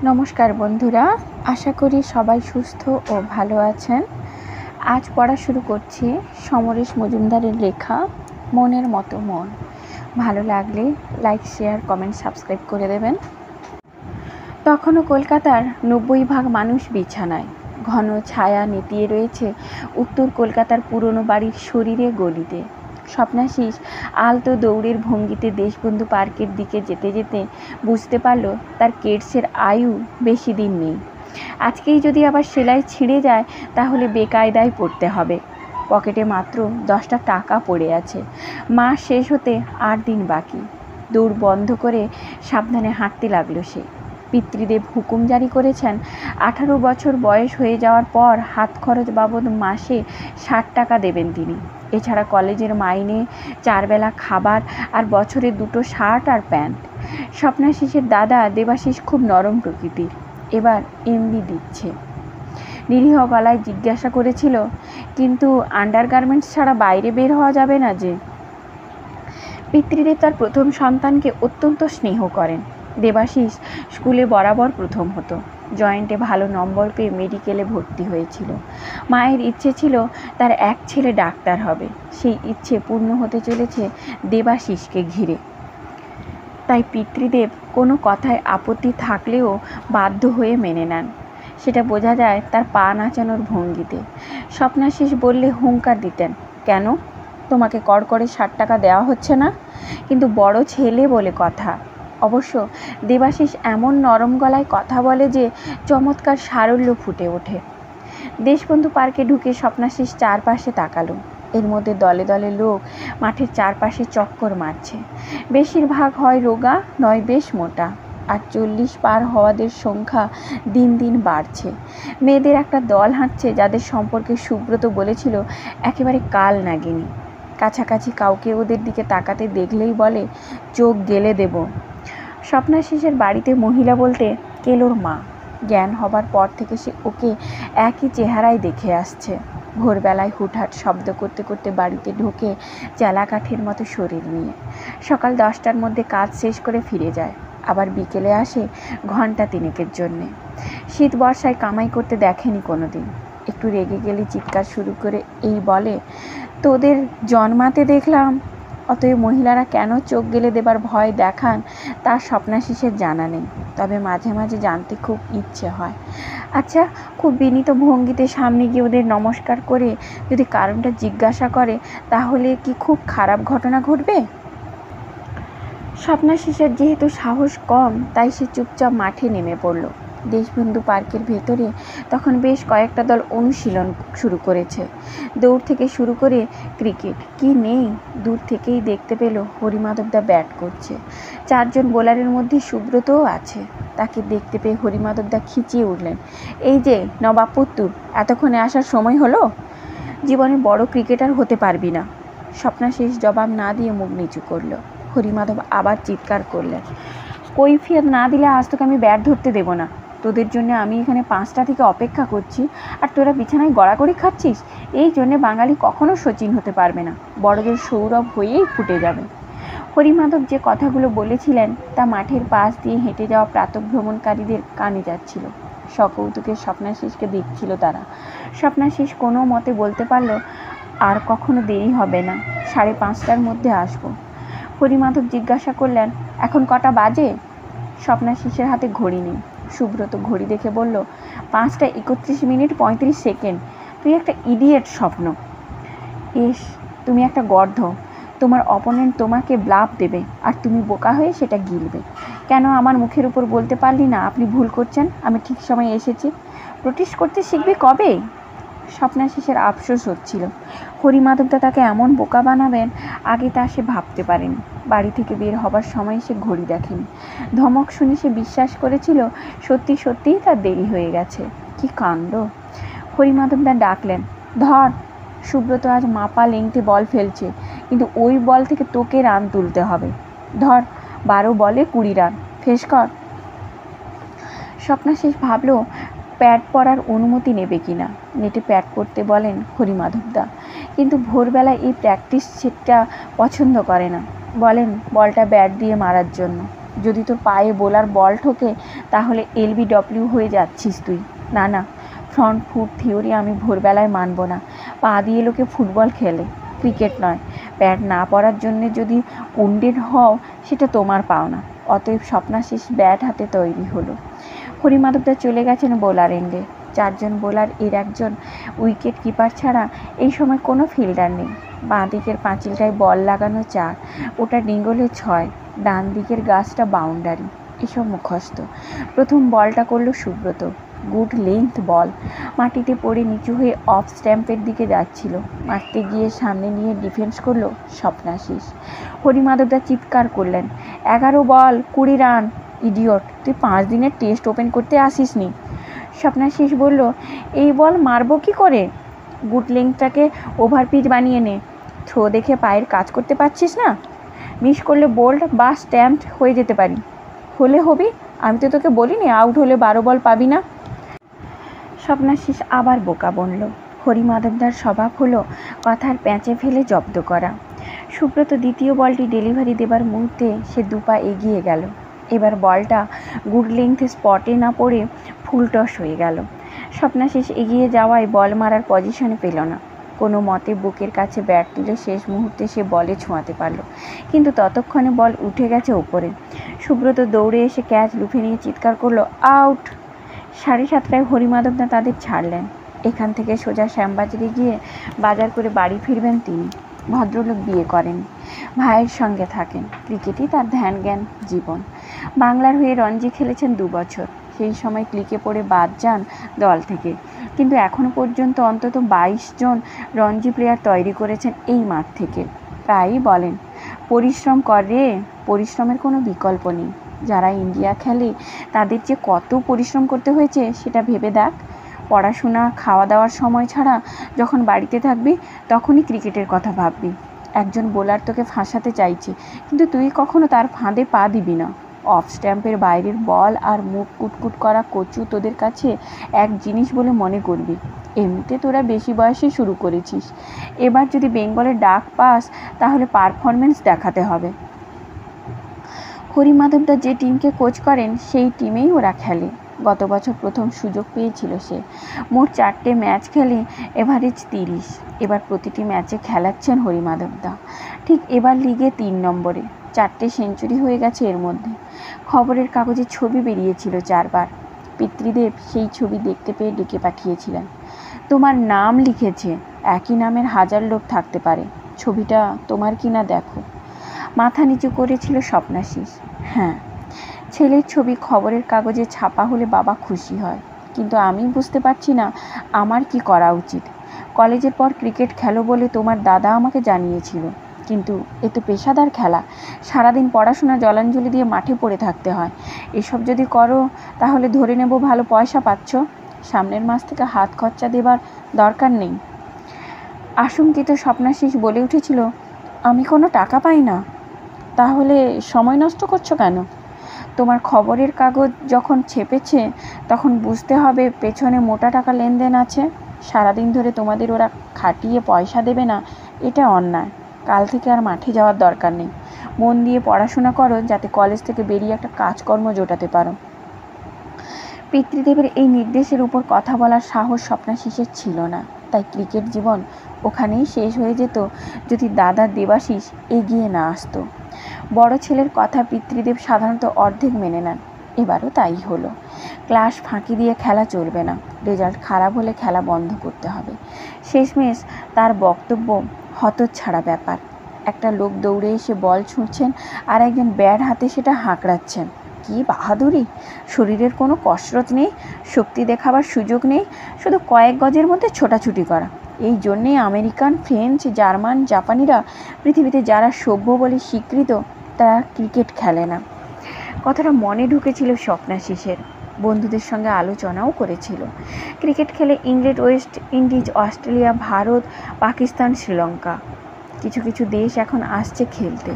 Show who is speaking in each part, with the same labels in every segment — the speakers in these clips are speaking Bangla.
Speaker 1: নমস্কার বন্ধুরা, আশা করি সবাই সুস্থ ও ভালো আছেন। আজ পড়া শুরু করছি সমরেশ মজুমদারের লেখা মনের মতো মন। ভালো লাগলে লাইক, শেয়ার, কমেন্ট, সাবস্ক্রাইব করে দেবেন। তখনও কলকাতার 90% মানুষ বিছানায়। ঘন ছায়া নেতিয়ে রয়েছে উত্তর কলকাতার পুরনো বাড়ির শরীরে গলিতে। স্বপ্নাশিস আলতো দৌড়ের ভঙ্গিতে দেশবন্ধু পার্কের দিকে যেতে যেতে বুঝতে পারল তার কেটসের আয়ু বেশি দিন নেই। আজকেই যদি আবার সেলাই ছিঁড়ে যায় তাহলে বেকায়দায় পড়তে হবে। পকেটে মাত্র 10টা টাকা পড়ে আছে। মাস শেষ হতে 8 দিন বাকি। দৌড় বন্ধ করে সাবধানে হাঁটতে লাগলো সে। পিতৃদেব হুকুম জারি করেছেন 18 বছর বয়স হয়ে যাওয়ার পর হাত খরচ বাবদ মাসে 60 টাকা দেবেন তিনি। এছাড়া কলেজের মাইনে, 4 বেলা খাবার আর বছরে 2টো শার্ট আর প্যান্ট। স্বপ্নাশিসের দাদা দেবাশিস খুব নরম প্রকৃতির। এবার এমবি দিচ্ছে। নিরীহ গলায় জিজ্ঞাসা করেছিল, কিন্তু আন্ডারগার্মেন্টস ছাড়া বাইরে বের হওয়া যাবে না যে? পিতৃদেব তার প্রথম সন্তানকে অত্যন্ত স্নেহ করেন। দেবাশিস স্কুলে বরাবর প্রথম হতো। জয়েন্টে ভালো নম্বর পেয়ে মেডিকেলে ভর্তি হয়েছিল। মায়ের ইচ্ছে ছিল তার এক ছেলে ডাক্তার হবে। সেই ইচ্ছে পূর্ণ হতে চলেছে দেবাশিসকে ঘিরে। তাই পিতৃদেব কোনো কথায় আপত্তি থাকলেও বাধ্য হয়ে মেনে নেন। সেটা বোঝা যায় তার পা নাচানোর ভঙ্গিতে। স্বপ্নাশিস বললে হুঙ্কার দিতেন, কেন তোমাকে কড়কড়ে 60 টাকা দেওয়া হচ্ছে না? কিন্তু বড় ছেলে বলে কথা। অবশ্য দেবাশিস এমন নরম গলায় কথা বলে যে চমৎকার সারল্য ফুটে ওঠে। দেশবন্ধু পার্কে ঢুকে স্বপ্নাশিস চারপাশে তাকালো। এর মধ্যে দলে দলে লোক মাঠের চারপাশে চক্কর মারছে। বেশিরভাগ হয় রোগা, নয় বেশ মোটা। আর 40 পার হওয়াদের সংখ্যা দিন দিন বাড়ছে। মেয়েদের একটা দল হাঁটছে যাদের সম্পর্কে সুব্রত বলেছিল একেবারে কাল নাগিনী। কাছাকাছি কাউকে ওদের দিকে তাকাতে দেখলেই বলে, চোখ গেলে দেব। স্বপ্নাশিসের বাড়িতে মহিলা বলতে কেলোর মা। জ্ঞান হবার পর থেকে সে ওকে একই চেহারায় দেখে আসছে। ভোরবেলায় হুটহাট শব্দ করতে করতে বাড়িতে ঢোকে চেলা কাঠের মতো শরীর নিয়ে। সকাল 10টার মধ্যে কাজ শেষ করে ফিরে যায়। আবার বিকেলে আসে ঘন্টা 3-এর জন্যে। শীত বর্ষায় কামাই করতে দেখেনি কোনোদিন। একটু রেগে গেলে চিৎকার শুরু করে এই বলে, তোদের জন্মাতে দেখলাম। অতএব মহিলারা কেন চোখ গেলে দেবার ভয় দেখান তার স্বপ্নাশিসের জানা নেই। তবে মাঝে মাঝে জানতে খুব ইচ্ছে হয়। আচ্ছা, খুব বিনীত ভঙ্গিতে সামনে গিয়ে ওদের নমস্কার করে যদি কারণটা জিজ্ঞাসা করে তাহলে কি খুব খারাপ ঘটনা ঘটবে? স্বপ্নাশিসের যেহেতু সাহস কম, তাই সে চুপচাপ মাঠে নেমে পড়ল। দেশবন্ধু পার্কের ভেতরে তখন বেশ কয়েকটা দল অনুশীলন শুরু করেছে। দৌড় থেকে শুরু করে ক্রিকেট কি নেই। দূর থেকেই দেখতে পেল হরিমাধবদা ব্যাট করছে। 4 জন বোলারের মধ্যে সুব্রতও আছে। তাকে দেখতে পেয়ে হরিমাধবদা খিচিয়ে উঠলেন, এই যে নবাব পুত্তুর, এতক্ষণে আসার সময় হলো? জীবনে বড় ক্রিকেটার হতে পারবি না। স্বপ্নাশিস জবাব না দিয়ে মুখ নিচু করল। হরিমাধব আবার চিৎকার করলেন, কৈফিয়ত না দিলে আজ তোকে আমি ব্যাট ধরতে দেব না। তোদের জন্য আমি এখানে 5টা থেকে অপেক্ষা করছি, আর তোরা বিছানায় গড়াগড়ি খাচ্ছিস। এই জন্যে বাঙালি কখনো শচীন হতে পারবে না, বড়দের সৌরভ হয়েই ফুটে যাবে। হরিমাধব যে কথাগুলো বলেছিলেন তা মাঠের পাশ দিয়ে হেঁটে যাওয়া প্রাতঃভ্রমণকারীদের কানে যাচ্ছিল। সকৌতুকে স্বপ্নাশিসকে দেখছিল তারা। স্বপ্নাশিস কোনো মতে বলতে পারল, আর কখনো দেরি হবে না, 5:30টার মধ্যে আসবো। হরিমাধব জিজ্ঞাসা করলেন, এখন কটা বাজে? স্বপ্নাশিসের হাতে ঘড়ি নেই। সুব্রত ঘড়ি দেখে বলল, 5:31:35। তুই একটা ইডিয়েট স্বপ্ন। এস, তুমি একটা গর্ধ। তোমার অপোনেন্ট তোমাকে ব্লাফ দেবে আর তুমি বোকা হয়ে সেটা গিলবে। কেন আমার মুখের উপর বলতে পারলি না আপনি ভুল করছেন, আমি ঠিক সময়ে এসেছি? প্রোটেস্ট করতে শিখবে কবে? স্বপ্নাশিসের আফসোস হচ্ছিল। হরিমাধবদা তাকে এমন বোকা বানাবেন আগে তা সে ভাবতে পারেনি। বাড়ি থেকে বের হবার সময় সে ঘড়ি দেখেনি। ধমক শুনে সে বিশ্বাস করেছিল সত্যি সত্যিই তার দেরি হয়ে গেছে। কি কাণ্ড! হরিমাধবদা ডাকলেন, ধর। সুব্রত আজ মাপা লেংথে বল ফেলছে, কিন্তু ওই বল থেকে তোকে রান তুলতে হবে। ধর, 12 বলে 20 রান, ফেস কর। স্বপ্নাশিস ভাবল প্যাড পরার অনুমতি নেবে কিনা। নেটে প্যাড পরতে বলেন হরিমাধবদা, কিন্তু ভোরবেলা এই প্র্যাকটিস সেটটা পছন্দ করে না। বলেন বলটা ব্যাট দিয়ে মারার জন্য। যদি তোর পায়ে বোলার বল ঠোকে তাহলে LBW হয়ে যাচ্ছিস তুই। না না, ফ্রন্ট ফুট থিওরি আমি ভোরবেলায় মানব না। পা দিয়ে লোকে ফুটবল খেলে, ক্রিকেট নয়। প্যাড না পরার জন্যে যদি উন্ডেড হও সেটা তোমার পাওনা। অতএব স্বপ্নাশিস ব্যাট হাতে তৈরি হলো। হরিমাধবদা চলে গেছেন বোলার এন্ডে। 4 জন বোলার, এর একজন উইকেট কিপার ছাড়া এই সময় কোনো ফিল্ডার নেই। বাঁ দিকের পাঁচিলটায় বল লাগানো 4, ওটা ডিঙ্গলে 6, ডান দিকের গাছটা বাউন্ডারি, এসব মুখস্থ। প্রথম বলটা করলো সুব্রত, গুড লেন্থ বল, মাটিতে পড়ে নিচু হয়ে অফ স্ট্যাম্পের দিকে যাচ্ছিল। মারতে গিয়ে সামনে নিয়ে ডিফেন্স করলো স্বপ্নাশিস। হরিমাধবদা চিৎকার করলেন, 11 বল 20 রান। ইডিয়ট, তুই 5 দিনের টেস্ট ওপেন করতে আসিস নি। স্বপ্নাশিস বলল, এই বল মারবো কি করে? গুড লেন্থটাকে ওভার পিচ বানিয়ে নে। থ্রো দেখে পায়ের কাজ করতে পারছিস না? মিস করলে বোল্ড বা স্ট্যাম্পড হয়ে যেতে পারি। হলে হবি, আমি তো তোকে বলিনি আউট হলে 12 বল পাবি না। স্বপ্নাশিস আবার বোকা বনল। হরিমাধবদার স্বভাব হলো কথার প্যাঁচে ফেলে জব্দ করা। সুব্রত দ্বিতীয় বলটি ডেলিভারি দেবার মুহূর্তে সে 2 পা এগিয়ে গেল। এবার বলটা গুড লেন্থে স্পটে না পড়ে ফুল টস হয়ে গেল। স্বপ্নাশিস এগিয়ে যাওয়ায় বল মারার পজিশনে পেল না। কোনো মতে বুকের কাছে ব্যাট তুলে শেষ মুহূর্তে সে বলে ছোঁয়াতে পারল, কিন্তু ততক্ষণে বল উঠে গেছে ওপরে। সুব্রত দৌড়ে এসে ক্যাচ লুফে নিয়ে চিৎকার করলো, আউট। 7:30টায় হরিমাধবদা তাদের ছাড়লেন। এখান থেকে সোজা শ্যামবাজারে গিয়ে বাজার করে বাড়ি ফিরবেন তিনি। ভদ্রলোক বিয়ে করেন, ভাইয়ের সঙ্গে থাকেন, ক্রিকেটই তার ধ্যান জ্ঞান জীবন। বাংলার হয়ে রঞ্জি খেলেছেন 2 বছর, সেই সময় ক্লিকে পড়ে বাদ যান দল থেকে, কিন্তু এখনও পর্যন্ত অন্তত 22 জন রঞ্জি প্লেয়ার তৈরি করেছেন এই মাঠ থেকে। প্রায়ই বলেন, পরিশ্রম কর রে, পরিশ্রমের কোনো বিকল্প নেই। যারা ইন্ডিয়া খেলে তাদের যে কত পরিশ্রম করতে হয়েছে সেটা ভেবে দেখ। পড়াশোনা, খাওয়া দাওয়ার সময় ছাড়া যখন বাড়িতে থাকবি তখনই ক্রিকেটের কথা ভাববি। একজন বোলার তোকে ফাঁসাতে চাইছে, কিন্তু তুই কখনো তার ফাঁদে পা দিবি না। অফ স্ট্যাম্পের বাইরের বল আর মুখ কুটকুট করা কচু তোদের কাছে এক জিনিস বলে মনে করবি। এমনিতে তোরা বেশি বয়সে শুরু করেছিস, এবার যদি বেঙ্গলের ডাক পাস তাহলে পারফরমেন্স দেখাতে হবে। হরিমাধবদা যে টিমকে কোচ করেন সেই টিমেই ওরা খেলে। গত বছর প্রথম সুযোগ পেয়েছিল সে। মোট 4টে ম্যাচ খেলে এভারেজ 30। এবার প্রতিটি ম্যাচে খেলাচ্ছেন হরিমাধবদা। ঠিক এবার লিগে 3 নম্বরে, 4টে সেঞ্চুরি হয়ে গেছে এর মধ্যে। খবরের কাগজে ছবি বেরিয়েছিল 4 বার। পিতৃদেব সেই ছবি দেখতে পেয়ে ডেকে পাঠিয়েছিলেন। তোমার নাম লিখেছে, একই নামের 1000 লোক থাকতে পারে, ছবিটা তোমার কিনা দেখো। মাথা নিচু করেছিল স্বপ্নাশিস। হ্যাঁ, ছেলের ছবি খবরের কাগজে ছাপা হলে বাবা খুশি হয়, কিন্তু আমি বুঝতে পারছি না আমার কি করা উচিত। কলেজের পর ক্রিকেট খেলো বলে তোমার দাদা আমাকে জানিয়েছিল, কিন্তু এ তো পেশাদার খেলা, সারাদিন পড়াশোনা জলাঞ্জলি দিয়ে মাঠে পড়ে থাকতে হয়। এসব যদি করো তাহলে ধরে নেব ভালো পয়সা পাচ্ছ, সামনের মাস থেকে হাত খরচা দেবার দরকার নেই। আশঙ্কিত স্বপ্নাশিস বলে উঠেছিল, আমি কোনো টাকা পাই না, তাহলে সময় নষ্ট করছো কেন? তোমার খবরের কাগজ যখন ছেপেছে তখন বুঝতে হবে পেছনে মোটা টাকা লেনদেন আছে। সারাদিন ধরে তোমাদের ওরা খাটিয়ে পয়সা দেবে না, এটা অন্যায়। কাল থেকে আর মাঠে যাওয়ার দরকার নেই, মন দিয়ে পড়াশোনা করো যাতে কলেজ থেকে বেরিয়ে একটা কাজকর্ম জোটাতে পারো। পিতৃদেবের এই নির্দেশের উপর কথা বলার সাহস স্বপ্নাশিসের ছিল না, তাই ক্রিকেট জীবন ওখানেই শেষ হয়ে যেত যদি দাদা দেবাশিস এগিয়ে না আসতো। বড় ছেলের কথা পিতৃদেব সাধারণত অর্ধেক মেনে নেন, এবারও তাই হলো। ক্লাস ফাঁকি দিয়ে খেলা চলবে না, রেজাল্ট খারাপ হলে খেলা বন্ধ করতে হবে। শেষমেশ তার বক্তব্য হতচ্ছাড়া ব্যাপার। একটা লোক দৌড়ে এসে বল ছুঁড়ছেন আর একজন ব্যাট হাতে সেটা হাঁকড়াচ্ছেন। কি বাহাদুরি! শরীরের কোনো কসরত নেই, শক্তি দেখাবার সুযোগ নেই, শুধু কয়েক গজের মধ্যে ছোটাছুটি করা। এই জন্যেই আমেরিকান, ফ্রেঞ্চ, জার্মান, জাপানিরা পৃথিবীতে যারা সভ্য বলে স্বীকৃত তারা ক্রিকেট খেলে না। কথাটা মনে ঢুকেছিল স্বপ্নাশিসের, বন্ধুদের সঙ্গে আলোচনাও করেছিল। ক্রিকেট খেলে England, West Indies, Australia, Bharat, Pakistan, Sri Lanka, কিছু কিছু দেশ এখন আসছে খেলতে।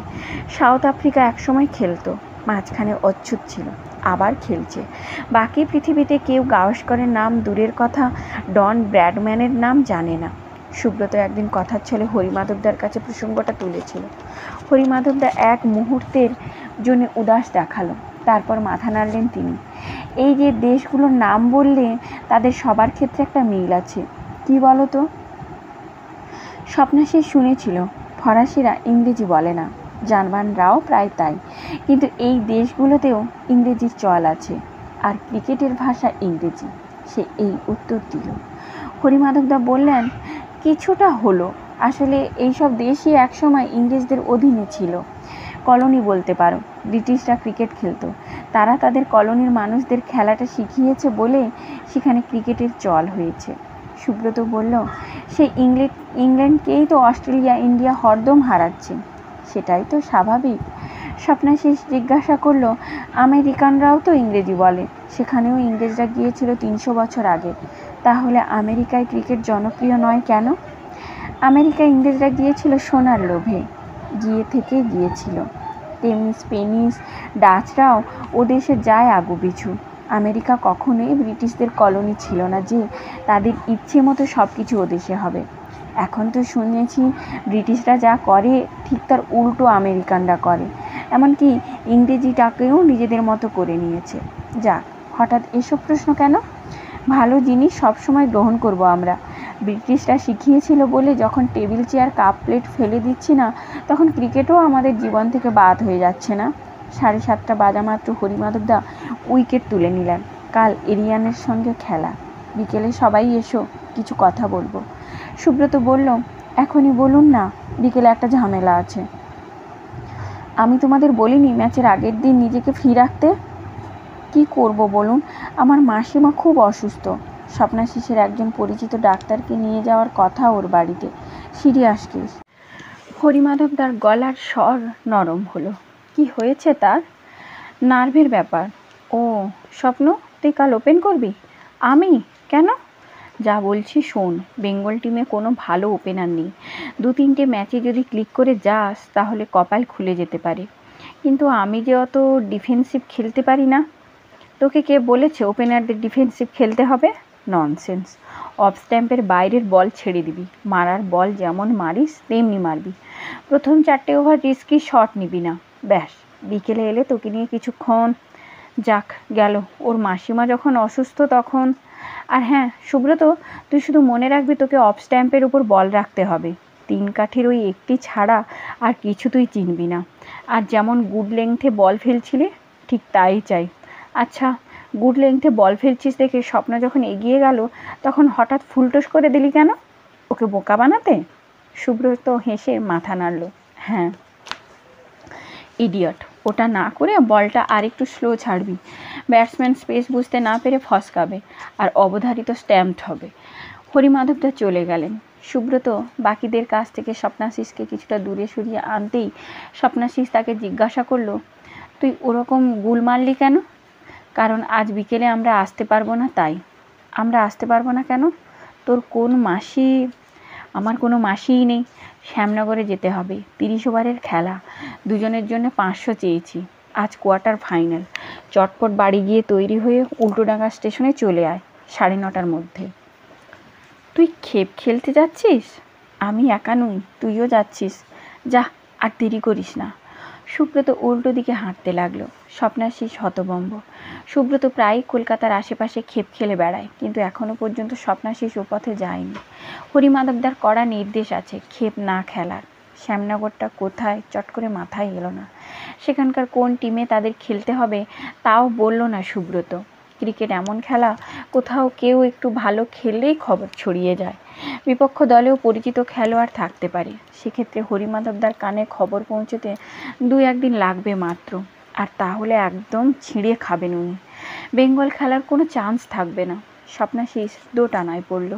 Speaker 1: সাউথ আফ্রিকা একসময় খেলতো, মাঝখানে অচ্ছুত ছিল, আবার খেলছে। বাকি পৃথিবীতে কেউ গাওস্করের নাম দূরের কথা, ডন ব্র্যাডম্যানের নাম জানে না। সুব্রত একদিন কথার ছলে হরিমাধবদার কাছে প্রসঙ্গটা তুলেছিল। হরিমাধবদা এক মুহূর্তের জন্য উদাস দেখালো, তারপর মাথা নাড়লেন তিনি। এই যে দেশগুলোর নাম বললে তাদের সবার ক্ষেত্রে একটা মিল আছে, কি বলো তো? স্বপ্নাশীষ শুনেছিল ফরাসিরা ইংরেজি বলে না, জার্মানরাও প্রায় তাই, কিন্তু এই দেশগুলোতেও ইংরেজির চল আছে, আর ক্রিকেটের ভাষা ইংরেজি। সে এই উত্তর দিল। হরিমাধবদা বললেন, কিছুটা হলো। আসলে এইসব দেশই একসময় ইংরেজদের অধীনে ছিল, কলোনি বলতে পারো। ব্রিটিশরা ক্রিকেট খেলতো, তারা তাদের কলোনির মানুষদের খেলাটা শিখিয়েছে বলে সেখানে ক্রিকেটের চল হয়েছে। সুব্রত বলল, সেই ইংল্যান্ডকেই তো অস্ট্রেলিয়া ইন্ডিয়া হরদম হারাচ্ছে। সেটাই তো স্বাভাবিক। স্বপ্নাশীষ জিজ্ঞাসা করল, আমেরিকানরাও তো ইংরেজি বলে, সেখানেও ইংরেজরা গিয়েছিল 300 বছর আগে, তাহলে আমেরিকায় ক্রিকেট জনপ্রিয় নয় কেন? আমেরিকায় ইংরেজরা গিয়েছিল সোনার লোভে, গিয়েছিল, তেমনি স্পেনিশ ডাচরাও ও দেশে যায় আগুপিছু। আমেরিকা কখনোই ব্রিটিশদের কলোনি ছিল না যে তাদের ইচ্ছে মতো সব কিছু ও দেশে হবে। এখন তো শুনেছি ব্রিটিশরা যা করে ঠিক তার উল্টো আমেরিকানরা করে, এমনকি ইংরেজিটাকেও নিজেদের মতো করে নিয়েছে। যাক, হঠাৎ এসব প্রশ্ন কেন? ভালো জিনিস সবসময় গ্রহণ করব আমরা। ব্রিটিশরা শিখিয়েছিল বলে যখন টেবিল চেয়ার কাপ প্লেট ফেলে দিচ্ছি না, তখন ক্রিকেটও আমাদের জীবন থেকে বাদ হয়ে যাচ্ছে না। 7:30 বাজা মাত্র হরিমাধবদা উইকেট তুলে নিলেন। কাল এরিয়ানের সঙ্গে খেলা, বিকেলে সবাই এসো, কিছু কথা বলবো। সুব্রত বলল, এখনই বলুন না, বিকেলে একটা ঝামেলা আছে। আমি তোমাদের বলিনি ম্যাচের আগের দিন নিজেকে ফ্রি রাখতে? কি করব বলুন, আমার মাসিমা খুব অসুস্থ। স্বপ্নাশীষের একজন পরিচিত ডাক্তারকে নিয়ে যাওয়ার কথা ওর বাড়িতে, সিরিয়াস কেস। হরিমাধবদার গলার স্বর নরম হলো। কি হয়েছে তার? নার্ভের ব্যাপার। ও স্বপ্ন, তুই কাল ওপেন করবি? আমি? কেন? যা বলছি শোন, বেঙ্গল টিমে কোনো ভালো ওপেনার নেই। 2-3টে ম্যাচে যদি ক্লিক করে যাস তাহলে কপাল খুলে যেতে পারে, কিন্তু আমি যে অত ডিফেন্সিভ খেলতে পারি না। তোকে কে বলেছে ওপেনারদের ডিফেন্সিভ খেলতে হবে? ননসেন্স। অফ স্ট্যাম্পের বাইরের বল ছেড়ে দিবি, মারার বল যেমন মারিস তেমনি মারবি। প্রথম 4টে ওভার রিস্কি শট নিবি না, ব্যাস। বিকেলে এলে তোকে নিয়ে কিছুক্ষণ। যাক গেল, ওর মাসিমা যখন অসুস্থ তখন। আর হ্যাঁ সুব্রত, তুই শুধু মনে রাখবি তোকে অফ স্ট্যাম্পের উপর বল রাখতে হবে। 3 কাঠির ওই একটি ছাড়া আর কিছু তুই চিনবি না। আর যেমন গুড লেংথে বল ফেলছিলি ঠিক তাই চাই। আচ্ছা, গুড লেংথে বল ফেলছিস দেখে স্বপ্ন যখন এগিয়ে গেল তখন হঠাৎ ফুলটোস করে দিলি কেন? ওকে বোকা বানাতে? সুব্রত হেসে মাথা নাড়ল। হ্যাঁ, ইডিয়ট। ওটা না করে বলটা আর একটু স্লো ছাড়বি। ব্যাটসম্যান স্পেস বুঝতে না পেরে ফসকাবে আর অবধারিত স্ট্যাম্পড হবে। হরিমাধবদা চলে গেলেন। সুব্রত বাকিদের কাছ থেকে স্বপ্নাশীষকে কিছুটা দূরে সরিয়ে আনতেই স্বপ্নাশীষ তাকে জিজ্ঞাসা করলো, তুই ওরকম গুল মারলি কেন? কারণ আজ বিকেলে আমরা আসতে পারবো না তাই। আমরা আসতে পারবো না কেন? তোর কোন মাসি? আমার কোনো মাসিই নেই। শ্যামনগরে যেতে হবে, 30 ওভারের খেলা, দুজনের জন্য 500 চেয়েছি। আজ কোয়ার্টার ফাইনাল। চটপট বাড়ি গিয়ে তৈরি হয়ে উল্টোডাঙ্গা স্টেশনে চলে আয় 9:30টার মধ্যে। তুই খেপ খেলতে যাচ্ছিস? আমি একা নই, তুইও যাচ্ছিস। যা, আর দেরি করিস না। সুব্রত উল্টো দিকে হাঁটতে লাগলো। স্বপ্নাশীষ হতভম্ব। সুব্রত প্রায়ই কলকাতার আশেপাশে খেপ খেলে বেড়ায়, কিন্তু এখনও পর্যন্ত স্বপ্নাশীষ ও পথে যায়নি। হরিমাধবদার কড়া নির্দেশ আছে খেপ না খেলার। শ্যামনগরটা কোথায় চট করে মাথায় এলো না। সেখানকার কোন টিমে তাদের খেলতে হবে তাও বলল না সুব্রত। ক্রিকেট এমন খেলা, কোথাও কেউ একটু ভালো খেললেই খবর ছড়িয়ে যায়। বিপক্ষ দলেও পরিচিত খেলোয়াড় থাকতে পারে, সেক্ষেত্রে হরিমাধবদার কানে খবর পৌঁছতে 2-1 দিন লাগবে মাত্র, আর তাহলে একদম ছিঁড়ে খাবেন উনি। বেঙ্গল খেলার কোনো চান্স থাকবে না। স্বপ্নাশীষ দোটানায় পড়ল।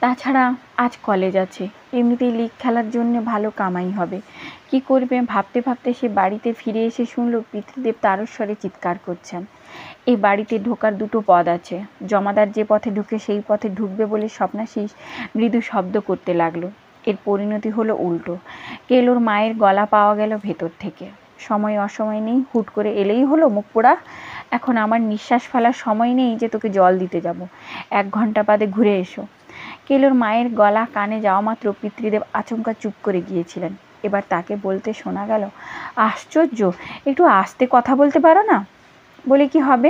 Speaker 1: তাছাড়া আজ কলেজ আছে, এমনিতেই লিগ খেলার জন্য ভালো কামাই হবে। কি করবে ভাবতে ভাবতে সে বাড়িতে ফিরে এসে শুনল পিতৃদেব তারস্বরে চিৎকার করছেন। এই বাড়িতে ঢোকার 2টো পথ আছে। জমাদার যে পথে ঢুকে সেই পথে ঢুকবে বলে স্বপ্নাশীষ মৃদু শব্দ করতে লাগলো। এর পরিণতি হলো উল্টো। কেলোর মায়ের গলা পাওয়া গেল ভেতর থেকে। সময় অসময় নেই, হুট করে এলেই হলো মুখ পোড়া। এখন আমার নিঃশ্বাস ফেলার সময় নেই যে তোকে জল দিতে যাব। 1 ঘন্টা বাদে ঘুরে এসো। কেলোর মায়ের গলা কানে যাওয়া মাত্র পিতৃদেব আচমকা চুপ করে গিয়েছিলেন। এবার তাকে বলতে শোনা গেল, আশ্চর্য, একটু আস্তে কথা বলতে পারো না? বলে কি হবে,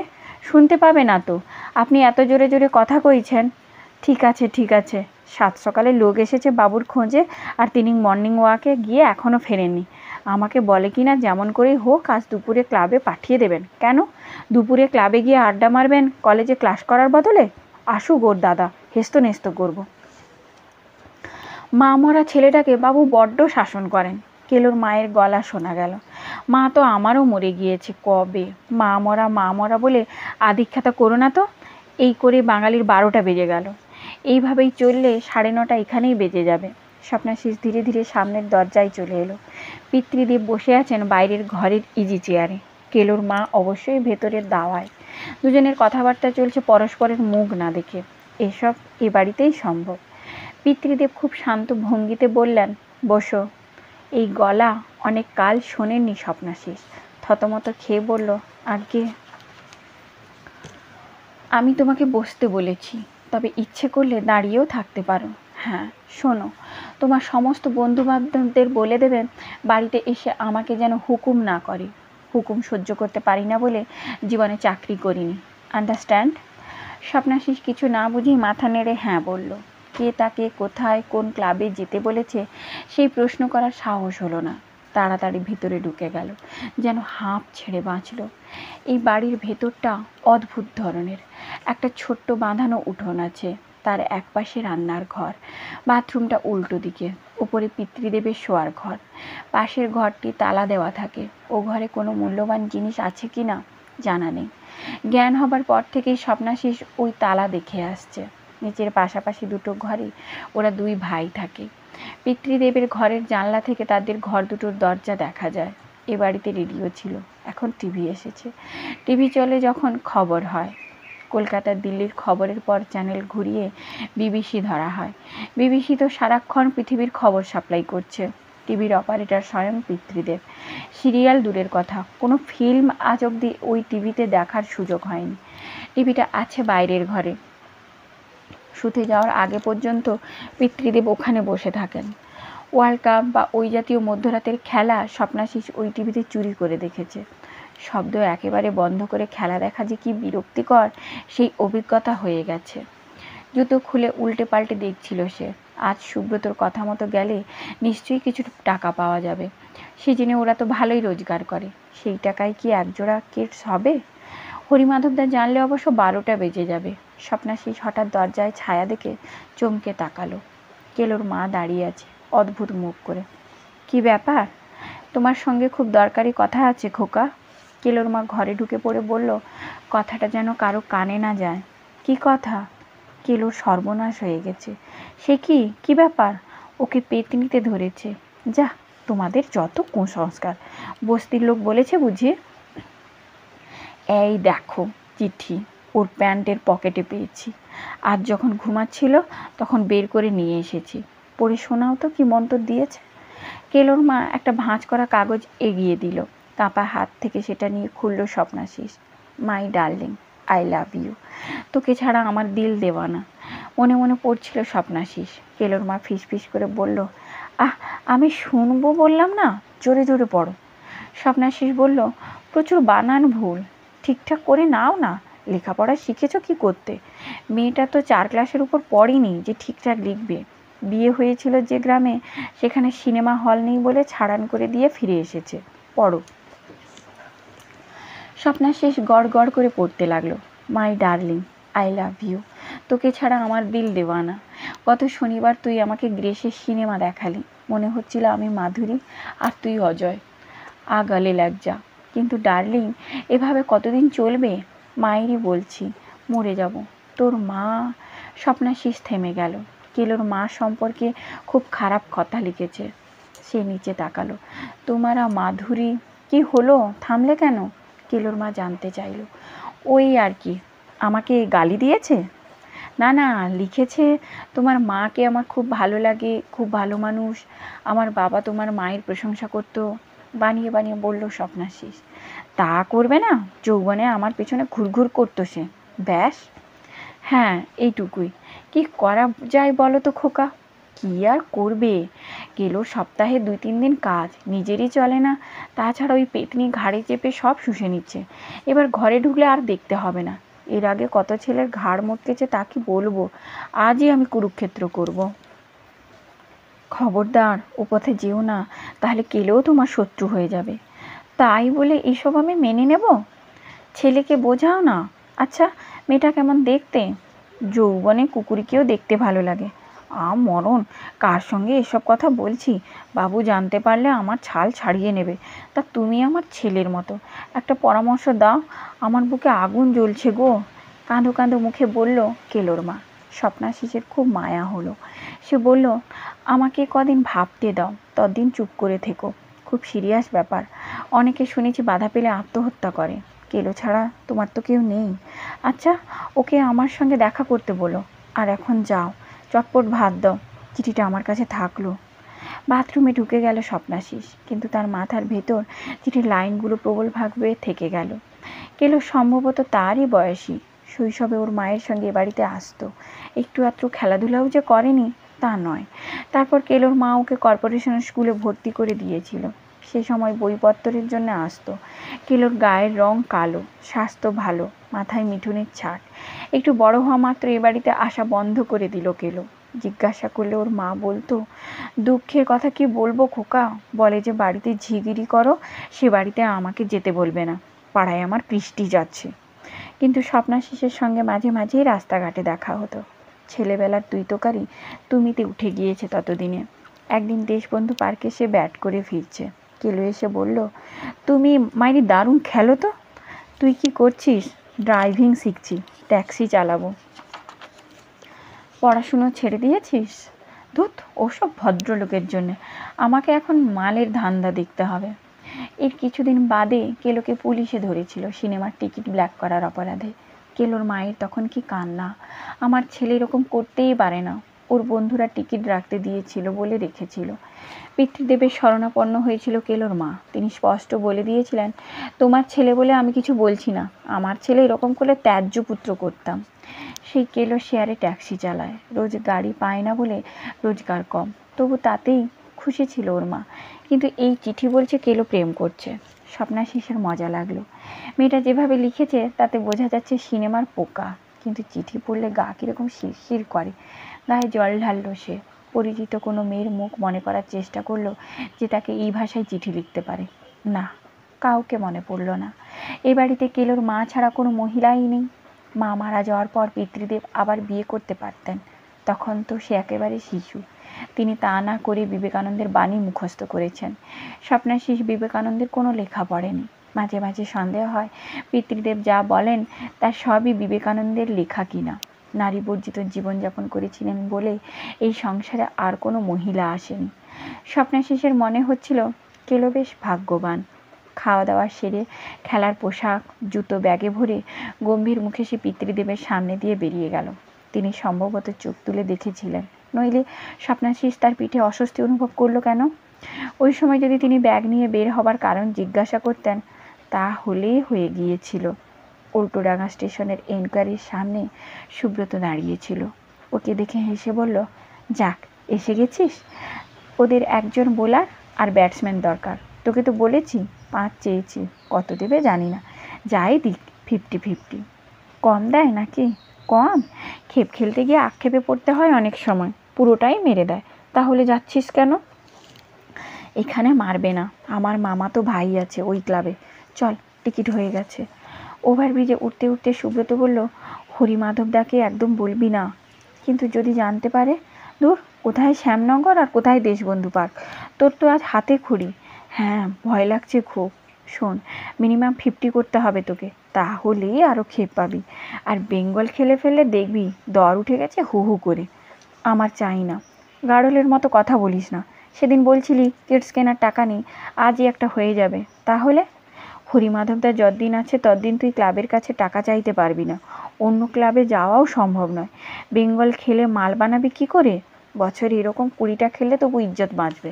Speaker 1: শুনতে পাবে না তো, আপনি এত জোরে জোরে কথা কইছেন। ঠিক আছে ঠিক আছে, 7 সকালে লোক এসেছে বাবুর খোঁজে, আর তিনি মর্নিং ওয়াকে গিয়ে এখনও ফেরেননি। আমাকে বলে কি না যেমন করেই হোক আজ দুপুরে ক্লাবে পাঠিয়ে দেবেন। কেন, দুপুরে ক্লাবে গিয়ে আড্ডা মারবেন কলেজে ক্লাস করার বদলে? আসুক ওর দাদা, হেস্ত নেস্ত করব। মা মরা ছেলেটাকে বাবু বড্ড শাসন করেন। কেলোর মায়ের গলা শোনা গেল, মা তো আমারও মরে গিয়েছে কবে। মা মরা বলে আদিখ্যাতা করো না তো। এই করে বাঙালির 12টা বেজে গেল। এইভাবেই চললে 9:30 এখানেই বেজে যাবে। স্বপ্নাশিস ধীরে ধীরে সামনের দরজায় চলে এলো। পিতৃদেব বসে আছেন বাইরের ঘরের ইজি চেয়ারে, কেলোর মা অবশ্যই ভেতরের দাওয়ায়। দুজনের কথাবার্তা চলছে পরস্পরের মুখ না দেখে। এসব এ বাড়িতেই সম্ভব। পিতৃদেব খুব শান্ত ভঙ্গিতে বললেন, বসো। এই গলা অনেক কাল শোনেননি স্বপ্নাশিস। থতমত খেয়ে বলল, আজ্ঞে। আমি তোমাকে বসতে বলেছি, তবে ইচ্ছে করলে দাঁড়িয়েও থাকতে পারো। হ্যাঁ শোনো, তোমার সমস্ত বন্ধুবান্ধবদের বলে দেবে বাড়িতে এসে আমাকে যেন হুকুম না করে। হুকুম সহ্য করতে পারি না বলে জীবনে চাকরি করিনি, আন্ডারস্ট্যান্ড? স্বপ্নাশিস কিছু না বুঝেই মাথা নেড়ে হ্যাঁ বলল। কে তাকে কোথায় কোন ক্লাবে যেতে বলেছে সেই প্রশ্ন করার সাহস হলো না। তাড়াতাড়ি ভিতরে ঢুকে গেল, যেন হাঁপ ছেড়ে বাঁচল। এই বাড়ির ভেতরটা অদ্ভুত ধরনের। একটা ছোট্ট বাঁধানো উঠোন আছে, তার একপাশে রান্নার ঘর, বাথরুমটা উল্টো দিকে, উপরে পিতৃদেবের শোয়ার ঘর। পাশের ঘরটি তালা দেওয়া থাকে। ও ঘরে কোনো মূল্যবান জিনিস আছে কি না জানা নেই। জ্ঞান হবার পর থেকেই স্বপ্নাশিস ওই তালা দেখে আসছে। নিচের পাশাপাশি দুটো ঘরে ওরা 2 ভাই থাকে। পিতৃদেবের ঘরের জানলা থেকে তাদের ঘর দুটোর দরজা দেখা যায়। এ বাড়িতে রেডিও ছিল, এখন টিভি এসেছে। টিভি চলে যখন খবর হয়। কলকাতা দিল্লির খবরের পর চ্যানেল ঘুরিয়ে বিবিসি ধরা হয়। বিবিসি তো সারাক্ষণ পৃথিবীর খবর সাপ্লাই করছে। টিভির অপারেটর স্বয়ং পিতৃদেব। সিরিয়াল দূরের কথা, কোনো ফিল্ম আজ অবধি ওই টিভিতে দেখার সুযোগ হয়নি। টিভিটা আছে বাইরের ঘরে। শুতে যাওয়ার আগে পর্যন্ত পিতৃদেব ওখানে বসে থাকেন। ওয়ার্ল্ড কাপ বা ওই জাতীয় মধ্যরাতের খেলা স্বপ্নাশিস ওই টিভিতে চুরি করে দেখেছে। শব্দ একেবারে বন্ধ করে খেলা দেখা যে কি বিরক্তিকর সেই অভিজ্ঞতা হয়ে গেছে। জুতো খুলে উল্টে পাল্টে দেখছিল সে। আজ সুব্রতর কথা মতো গেলে নিশ্চয়ই কিছু টাকা পাওয়া যাবে। সিজনে ওরা তো ভালোই রোজগার করে, সেই টাকায় কি একজোড়া কিডস হবে? হরিমাধবদা জানলে অবশ্য 12টা বেজে যাবে। স্বপ্নাশিস হঠাৎ দরজায় ছায়া দেখে চমকে তাকালো। কেলোর মা দাঁড়িয়ে আছে অদ্ভুত মুখ করে। কি ব্যাপার, তোমার সঙ্গে খুব দরকারি কথা আছে খোকা। কেলোর মা ঘরে ঢুকে পড়ে বলল, কথাটা যেন কারো কানে না যায়। কি কথা? কেলোর সর্বনাশ হয়ে গেছে। সে কি, কি ব্যাপার? ওকে পেতনিতে ধরেছে। যা, তোমাদের যত কুসংস্কার। বস্তির লোক বলেছে বুঝি? এই দেখো চিঠি, ওর প্যান্টের পকেটে পেয়েছি। আজ যখন ঘুমাচ্ছিল তখন বের করে নিয়ে এসেছি। পড়ে শোনাও তো কি মন্তর দিয়েছে। কেলোর মা একটা ভাঁজ করা কাগজ এগিয়ে দিল। কাঁপা হাত থেকে সেটা নিয়ে খুলল Swapnashis. My darling, I love you. তোকে ছাড়া আমার দিল দেওয়ানা। মনে মনে পড়ছিল স্বপ্নাশিস। কেলোর মা ফিসফিস করে বলল, আমি শুনবো বললাম না, জোরে জোরে পড়ো। স্বপ্নাশিস বলল, প্রচুর বানান ভুল, ঠিকঠাক করে নাও না। লেখাপড়া শিখেছ কি করতে? মেয়েটা তো 4 ক্লাসের উপর পড়েনি যে ঠিকঠাক লিখবে। বিয়ে হয়েছিল যে গ্রামে, সেখানে সিনেমা হল নেই বলে ছাড়ান করে দিয়ে ফিরে এসেছে। পড়ো। স্বপ্নাশিস গড় গড় করে পড়তে লাগলো। My darling, I love you. তোকে ছাড়া আমার দিল দেওয়ানা। গত শনিবার তুই আমাকে গ্রেসের সিনেমা দেখালি। মনে হচ্ছিল আমি মাধুরী আর তুই অজয়। গলে লজ্জা। কিন্তু ডার্লিং, এভাবে কতদিন চলবে? মায়েরই বলছি, মরে যাব। তোর মা। স্বপ্নাশিস থেমে গেল। কেলোর মা সম্পর্কে খুব খারাপ কথা লিখেছে। সে নিচে তাকালো। তোমারা মাধুরী। কি হলো, থামলে কেন? কেলোর মা জানতে চাইল। ওই আর কি, আমাকে গালি দিয়েছে? না না, লিখেছে তোমার মাকে আমার খুব ভালো লাগে, খুব ভালো মানুষ। আমার বাবা তোমার মায়ের প্রশংসা করতো। বানিয়ে বানিয়ে বলল স্বপ্নাশিস। তা করবে না? যৌবনে আমার পেছনে ঘুরঘুর করতো সে, ব্যাস। হ্যাঁ, এইটুকুই। কি করা যায় বলো তো খোকা? কী আর করবে, গেল সপ্তাহে 2-3 দিন কাজ, নিজেরই চলে না, তাছাড়া ওই পেতনি ঘাড়ে চেপে সব শুষে নিচ্ছে। এবার ঘরে ঢুকলে আর দেখতে হবে না। এর আগে কত ছেলের ঘাড় মটকেছে তা কি বলবো, আজই আমি কুরুক্ষেত্র করব। খবরদার ও পথে যেও না, তাহলে কেলেও তোমার শত্রু হয়ে যাবে। তাই বলে এসব আমি মেনে নেব? ছেলেকে বোঝাও না। আচ্ছা, মেয়েটা কেমন দেখতে? যৌবনে কুকুরকেও দেখতে ভালো লাগে। মরণ, কার সঙ্গে এসব কথা বলছি, বাবু জানতে পারলে আমার ছাল ছাড়িয়ে নেবে। তা তুমি আমার ছেলের মতো, একটা পরামর্শ দাও, আমার বুকে আগুন জ্বলছে গো। কাঁদো কাঁদো মুখে বলল কেলোর মা। স্বপ্নাশিসের খুব মায়া হলো। সে বলল, আমাকে কদিন ভাবতে দাও, ততদিন চুপ করে থেকো। খুব সিরিয়াস ব্যাপার। অনেকে শুনেছি বাধা পেলে আত্মহত্যা করে। কেলো ছাড়া তোমার তো কেউ নেই। আচ্ছা, ওকে আমার সঙ্গে দেখা করতে বলো। আর এখন যাও, চটপট ভাত দাও। চিঠিটা আমার কাছে থাকলো। বাথরুমে ঢুকে গেল স্বপ্নাশিস, কিন্তু তার মাথার ভেতর চিঠির লাইনগুলো প্রবলভাবে থেকে গেল। কেলো সম্ভবত তারই বয়সী, শৈশবে ওর মায়ের সঙ্গে এ বাড়িতে আসতো। একটু আধটু খেলাধুলাও যে করেনি তা নয়। তারপর কেলোর মা ওকে কর্পোরেশনের স্কুলে ভর্তি করে দিয়েছিল। সে সময় বইপত্রের জন্য আসতো। কেলোর গায়ের রং কালো, স্বাস্থ্য ভালো, মাথায় মিঠুনের ছাট। একটু বড় হওয়া মাত্র এ বাড়িতে আসা বন্ধ করে দিল কেলো। জিজ্ঞাসা করলে ওর মা বলতো, দুঃখের কথা কি বলবো খোকা, বলে যে বাড়িতে ঝিগিরি করো, সে বাড়িতে আমাকে যেতে বলবে না, পাড়ায় আমার কৃষ্টি যাচ্ছে। কিন্তু স্বপ্নাশিসের সঙ্গে মাঝে মাঝেই রাস্তাঘাটে দেখা হতো। ছেলেবেলার তুই তোকারি তুমিতে উঠে গিয়েছে ততদিনে। একদিন দেশবন্ধু পার্কে সে ব্যাট করে ফিরছে। কেলো এসে বলল, তুমি মাইরি দারুণ খেলো তো। তুই কি করছিস? ড্রাইভিং শিখছি, ট্যাক্সি চালাবো। পড়াশুনো ছেড়ে দিয়েছিস? ধুত, ওসব ভদ্রলোকের জন্যে, আমাকে এখন মালের ধান্দা দেখতে হবে। এর কিছুদিন বাদে কেলোকে পুলিশে ধরেছিল সিনেমার টিকিট ব্ল্যাক করার অপরাধে। কেলোর মায়ের তখন কি কান্না! আমার ছেলে এরকম করতেই পারে না, ওর বন্ধুরা টিকিট রাখতে দিয়েছিল বলে রেখেছিল। পিতৃদেবের শরণাপন্ন হয়েছিল কেলোর মা। তিনি স্পষ্ট বলে দিয়েছিলেন, তোমার ছেলে বলে আমি কিছু বলছি না, আমার ছেলে এরকম করলে ত্যায্য পুত্র করতাম। সেই কেলো শেয়ারে ট্যাক্সি চালায়, রোজ গাড়ি পায় না বলে রোজগার কম, তবু তাতেই খুশি ছিল ওর মা। কিন্তু এই চিঠি বলছে কেলো প্রেম করছে। স্বপ্নাশিসের মজা লাগলো। মেয়েটা যেভাবে লিখেছে তাতে বোঝা যাচ্ছে সিনেমার পোকা, কিন্তু চিঠি পড়লে গা কীরকম শিরশির করে। গায়ে জল ঢাললো সে। পরিচিত কোনো মেয়ের মুখ মনে করার চেষ্টা করলো যে তাকে এই ভাষায় চিঠি লিখতে পারে। না, কাউকে মনে পড়ল না। এ বাড়িতে কেলোর মা ছাড়া কোনো মহিলাই নেই। মা মারা যাওয়ার পর পিতৃদেব আবার বিয়ে করতে পারতেন, তখন তো সে একেবারে শিশু। তিনি তা না করে বিবেকানন্দের বাণী মুখস্থ করেছেন। স্বপ্নাশিস বিবেকানন্দের কোনো লেখা পড়েনি। মাঝে মাঝে সন্দেহ হয় পিতৃদেব যা বলেন তার সবই বিবেকানন্দের লেখা কিনা। নারী বর্জিত জীবনযাপন করেছিলেন বলে এই সংসারে আর কোনো মহিলা আসেনি। স্বপ্নাশিসের মনে হচ্ছিল কেলো বেশ ভাগ্যবান। খাওয়া দাওয়া সেরে খেলার পোশাক জুতো ব্যাগে ভরে গম্ভীর মুখে সে পিতৃদেবের সামনে দিয়ে বেরিয়ে গেল। তিনি সম্ভবত চোখ তুলে দেখেছিলেন, নইলে স্বপ্নাশিস তার পিঠে অস্বস্তি অনুভব করলো কেন? ওই সময় যদি তিনি ব্যাগ নিয়ে বের হবার কারণ জিজ্ঞাসা করতেন, তাহলেই হয়ে গিয়েছিল। উল্টোডাঙ্গা স্টেশনের এনকোয়ারির সামনে সুব্রত দাঁড়িয়েছিল। ওকে দেখে হেসে বলল, যাক, এসে গেছিস। ওদের একজন বোলার আর ব্যাটসম্যান দরকার। তোকে তো বলেছি 5 চেয়েছি, কত দেবে জানি না, যাই দিক 50-50। কম দেয় নাকি? কম? খেপ খেলতে গিয়ে আক্ষেপে পড়তে হয় অনেক সময়, পুরোটাই মেরে দেয়। তাহলে যাচ্ছিস কেন? এখানে মারবে না, আমার মামা তো ভাই আছে ওই ক্লাবে, চল, টিকিট হয়ে গেছে। ওভারব্রিজে উঠতে উঠতে সুব্রত বলল, হরিমাধবদাকে একদম বলবি না, কিন্তু যদি জানতে পারে? দূর, কোথায় শ্যামনগর আর কোথায় দেশবন্ধু পার্ক, তোর তো আজ হাতে খড়ি। হ্যাঁ, ভয় লাগছে খুব। শোন, মিনিমাম 50 করতে হবে তোকে, তাহলেই আরও খেপ পাবি। আর বেঙ্গল খেলে ফেললে দেখবি দর উঠে গেছে হু হু করে। আমার চাই না। গাড়লের মতো কথা বলিস না। সেদিন বলছিলি কিডস কেনার টাকা নেই, আজই একটা হয়ে যাবে। তাহলে হরিমাধবদা যতদিন আছে ততদিন তুই ক্লাবের কাছে টাকা চাইতে পারবি না, অন্য ক্লাবে যাওয়াও সম্ভব নয়। বেঙ্গল খেলে মাল বানাবি কী করে? বছরে এরকম 20টা খেললে তবু ইজ্জত বাঁচবে।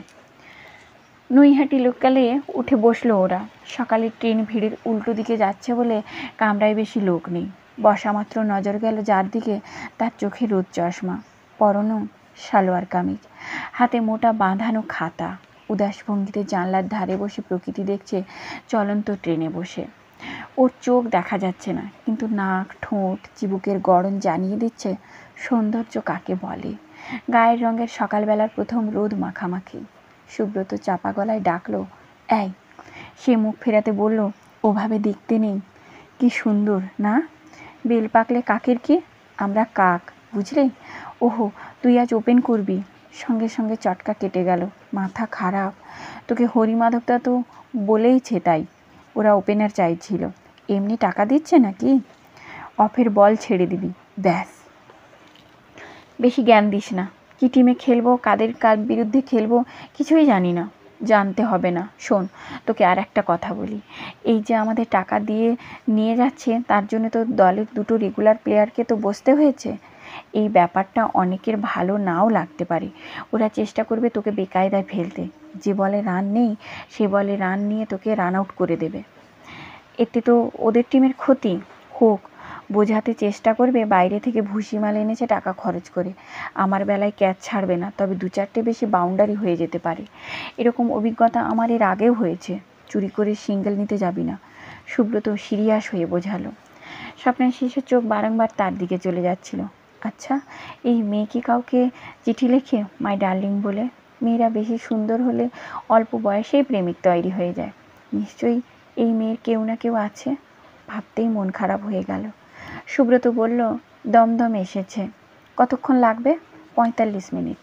Speaker 1: নৈহাটি লোকালে উঠে বসলো ওরা। সকালের ট্রেন ভিড়ের উল্টো দিকে যাচ্ছে বলে কামরায় বেশি লোক নেই। বসা মাত্র নজর গেল যার দিকে, তার চোখে রোদ চশমা, পরনও সালোয়ার কামিজ। হাতে মোটা বাঁধানো খাতা, উদাস ভঙ্গিতে জানলার ধারে বসে প্রকৃতি দেখছে চলন্ত ট্রেনে বসে। ওর চোখ দেখা যাচ্ছে না, কিন্তু নাক, ঠোঁট, চিবুকের গড়ন জানিয়ে দিচ্ছে সৌন্দর্য কাকে বলে। গায়ের রঙের সকালবেলার প্রথম রোদ মাখামাখি। সুব্রত চাপা গলায় ডাকলো, এই। সে মুখ ফেরাতে বলল, ওভাবে দেখতে নেই। কি সুন্দর না? বেল পাকলে কাকের কি? আমরা কাক, বুঝলে? ওহো, তুই আজ ওপেন করবি? সঙ্গে সঙ্গে চটকা কেটে গেল। মাথা খারাপ। তোকে হরিমাধবদা তো বলেইছে তাই। ওরা ওপেনার চাইছিল। এমনি টাকা দিচ্ছে নাকি? অফের বল ছেড়ে দিবি, ব্যাস। বেশি জ্ঞান দিস না। কি টিমে খেলবো, কাদের কার বিরুদ্ধে খেলবো কিছুই জানি না। জানতে হবে না। শোন, তোকে আর একটা কথা বলি। এই যে আমাদের টাকা দিয়ে নিয়ে যাচ্ছে, তার জন্য তো দলের দুটো রেগুলার প্লেয়ারকে তো বসতে হয়েছে। এই ব্যাপারটা অনেকের ভালো নাও লাগতে পারে। ওরা চেষ্টা করবে তোকে বেকায়দায় ফেলতে। যে বলে রান নেই, সে বলে রান নিয়ে তোকে রান আউট করে দেবে। এতে তো ওদের টিমের ক্ষতি হোক বোঝাতে চেষ্টা করবে বাইরে থেকে ভুসিমাল এনেছে টাকা খরচ করে। আমার বেলায় ক্যাচ ছাড়বে না, তবে 2-4টে বেশি বাউন্ডারি হয়ে যেতে পারে। এরকম অভিজ্ঞতা আমার এর আগেও হয়েছে। চুরি করে সিঙ্গেল নিতে যাবি না। সুব্রত সিরিয়াস হয়ে বোঝালো। স্বপ্নের শিশুর চোখ বারংবার তার দিকে চলে যাচ্ছিল। আচ্ছা, এই মেয়ে কি কাউকে চিঠি লেখে মাই ডার্লিং বলে? মেয়েরা বেশি সুন্দর হলে অল্প বয়সেই প্রেমিক তৈরি হয়ে যায়। নিশ্চয়ই এই মেয়ের কেউ না কেউ আছে। ভাবতেই মন খারাপ হয়ে গেল। সুব্রত বলল, দমদম এসেছে। কতক্ষণ লাগবে? 45 মিনিট।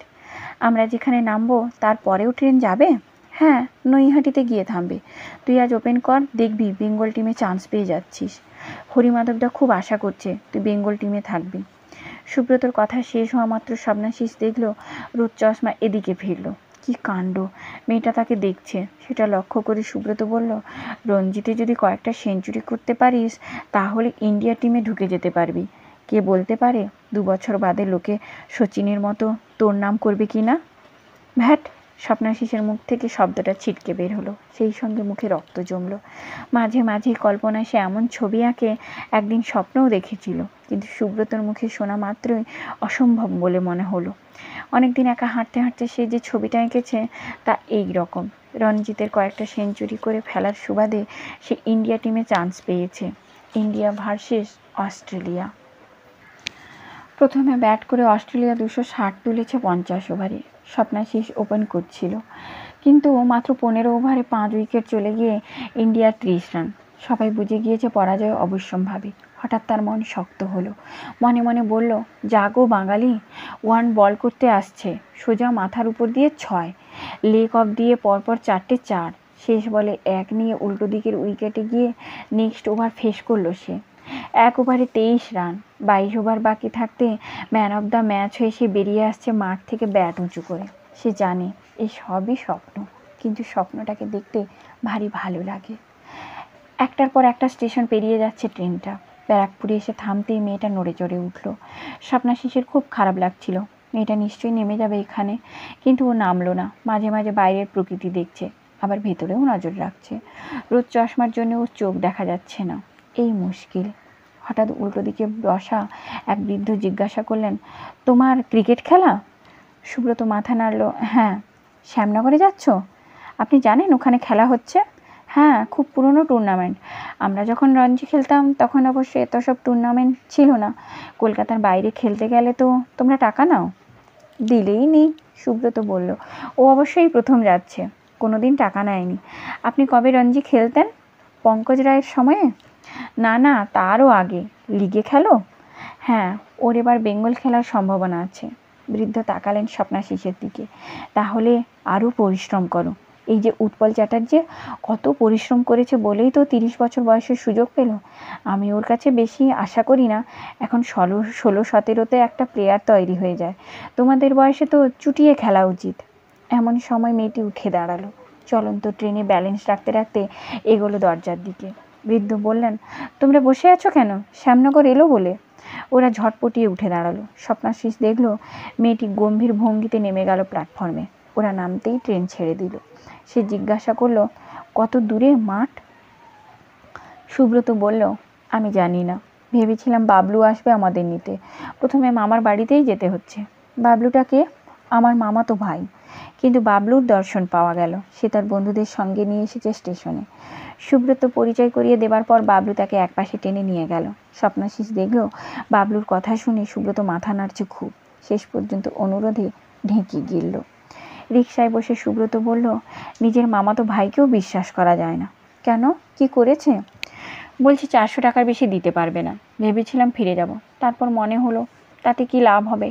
Speaker 1: আমরা যেখানে নামবো তারপরেও ট্রেন যাবে? হ্যাঁ, নৈহাটিতে গিয়ে থামবে। তুই আজ ওপেন কর, দেখবি বেঙ্গল টিমে চান্স পেয়ে যাচ্ছিস। হরিমাধবদা খুব আশা করছে তুই বেঙ্গল টিমে থাকবি। সুব্রতর কথা শেষ হওয়া মাত্র স্বপ্নাশিস দেখল রোদ চশমা এদিকে ফিরল। কি কাণ্ড, মেয়েটা তাকে দেখছে। সেটা লক্ষ্য করে সুব্রত বলল, রঞ্জিতে যদি কয়েকটা সেঞ্চুরি করতে পারিস তাহলে ইন্ডিয়া টিমে ঢুকে যেতে পারবি। কে বলতে পারে 2 বছর বাদে লোকে সচিনের মতো তোর নাম করবে কি না। ভ্যাট! স্বপ্নাশিসের মুখ থেকে শব্দটা ছিটকে বের হলো, সেই সঙ্গে মুখে রক্ত জমল। মাঝে মাঝে কল্পনায় সে এমন ছবি আঁকে একদিন স্বপ্নও দেখেছিল, কিন্তু সুব্রতর মুখে শোনা মাত্রই অসম্ভব বলে মনে হলো। অনেকদিন একা হাঁটতে হাঁটতে সে যে ছবিটা এঁকেছে তা এই রকম। রঞ্জিতের কয়েকটা সেঞ্চুরি করে ফেলার সুবাদে সে ইন্ডিয়া টিমে চান্স পেয়েছে। India versus Australia. প্রথমে ব্যাট করে অস্ট্রেলিয়া 260 তুলেছে 50 ওভারে। স্বপ্নাশিস ওপেন করছিল, কিন্তু মাত্র 15 ওভারে 5 উইকেট চলে গিয়ে ইন্ডিয়ার 30 রান। সবাই বুঝে গিয়েছে পরাজয় অবশ্যম্ভাবী। হঠাৎ তার মন শক্ত হলো। মনে মনে বলল, জাগো বাঙালি, ওয়ান বল করতে আসছে, সোজা মাথার উপর দিয়ে 6, লেগ অফ দিয়ে পরপর 4টে 4। শেষ বলে 1 নিয়ে উল্টো দিকের উইকেটে গিয়ে নেক্সট ওভার ফেস করলো সে। 1 ওভারে 23 রান। 22 ওভার বাকি থাকতে ম্যান অফ দ্য ম্যাচ হয়ে সে বেরিয়ে আসছে মাঠ থেকে ব্যাট উঁচু করে। সে জানে এই সবই স্বপ্ন, কিন্তু স্বপ্নটাকে দেখতে ভারী ভালো লাগে। একটার পর একটা স্টেশন পেরিয়ে যাচ্ছে ট্রেনটা। ব্যারাকপুরে এসে থামতেই মেয়েটা নড়ে চড়ে উঠল। স্বপ্নাশিসের খুব খারাপ লাগছিল। মেয়েটা নিশ্চয়ই নেমে যাবে এখানে, কিন্তু ও নামলো না। মাঝে মাঝে বাইরের প্রকৃতি দেখছে, আবার ভেতরেও নজর রাখছে। রোদ চশমার জন্য ওর চোখ দেখা যাচ্ছে না, এই মুশকিল। হঠাৎ উল্টো দিকে বসা এক বৃদ্ধ জিজ্ঞাসা করলেন, তোমার ক্রিকেট খেলা? সুব্রত মাথা নাড়ল। হ্যাঁ। শ্যামনগরে যাচ্ছ? আপনি জানেন ওখানে খেলা হচ্ছে? হ্যাঁ, খুব পুরনো টুর্নামেন্ট। আমরা যখন রঞ্জি খেলতাম তখন অবশ্য এত সব টুর্নামেন্ট ছিল না। কলকাতার বাইরে খেলতে গেলে তো তোমরা টাকা নাও। দিলেই নেই, সুব্রত বলল। ও অবশ্যই প্রথম যাচ্ছে, কোনোদিন টাকা নেয়নি। আপনি কবে রঞ্জি খেলতেন? পঙ্কজ রায়ের সময়ে? না না, তারও আগে। লিগে খেলো? হ্যাঁ, ওর এবার বেঙ্গল খেলার সম্ভাবনা আছে। বৃদ্ধ তাকালেন স্বপ্নাশিসের দিকে। তাহলে আরও পরিশ্রম করো। এই যে উৎপল চ্যাটার্জি কত পরিশ্রম করেছে বলেই তো 30 বছর বয়সের সুযোগ পেল। আমি ওর কাছে বেশি আশা করি না। এখন 16-17তে একটা প্লেয়ার তৈরি হয়ে যায়। তোমাদের বয়সে তো চুটিয়ে খেলা উচিত। এমন সময় মেয়েটি উঠে দাঁড়ালো। চলন্ত ট্রেনে ব্যালেন্স রাখতে রাখতে এগোলো দরজার দিকে। বৃদ্ধ বললেন, তোমরা বসে আছো কেন? শ্যামনগর এলো বলে? ওরা ঝটপটিয়ে উঠে দাঁড়ালো। স্বপ্নাশিস দেখল মেয়েটি গম্ভীর ভঙ্গিতে নেমে গেল প্ল্যাটফর্মে। ওরা নামতেই ট্রেন ছেড়ে দিল। সে জিজ্ঞাসা করলো, কত দূরে মাঠ? সুব্রত বলল, আমি জানি না। ভেবেছিলাম বাবলু আসবে আমাদের নিতে। প্রথমে মামার বাড়িতেই যেতে হচ্ছে। বাবলুটা কে? আমার মামাতো ভাই। কিন্তু বাবলুর দর্শন পাওয়া গেল। সে তার বন্ধুদের সঙ্গে নিয়ে এসেছে স্টেশনে। সুব্রত পরিচয় করিয়ে দেবার পর বাবলু তাকে একপাশে টেনে নিয়ে গেল। স্বপ্নাশিস দেখল বাবলুর কথা শুনে সুব্রত মাথা নাড়ছে খুব। শেষ পর্যন্ত অনুরোধে ঢেঁকি গিলল। রিকশায় বসে সুব্রত বলল, নিজের মামাতো ভাইকেও বিশ্বাস করা যায় না। কেন, কি করেছে? বলছি 400 টাকার বেশি দিতে পারবে না। ভেবেছিলাম ফিরে যাব, তারপর মনে হলো তাতে কি লাভ হবে,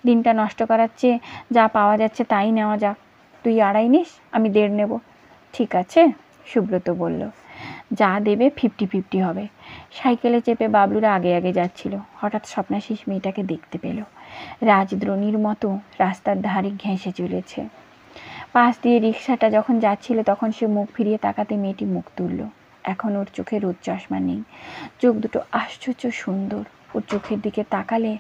Speaker 1: দিনটা নষ্ট করার চেয়ে যা পাওয়া যাচ্ছে তাই নেওয়া যাক। তুই 2.5 নিস, আমি 1.5 নেব। ঠিক আছে, সুব্রত বলল। যা দেবে 50-50 হবে। সাইকেলে চেপে বাবলুরা আগে আগে যাচ্ছিল। হঠাৎ স্বপ্নাশিস মেয়েটাকে দেখতে পেল। রাজদ্রোণীর মতো রাস্তার ধারে ঘেঁষে চলেছে। পাশ দিয়ে রিকশাটা যখন যাচ্ছিল তখন সে মুখ ফিরিয়ে তাকাতে মেয়েটি মুখ তুলল। এখন ওর চোখে রোদ চশমা নেই, চোখ দুটো আশ্চর্য সুন্দর। ওর চোখের দিকে তাকালে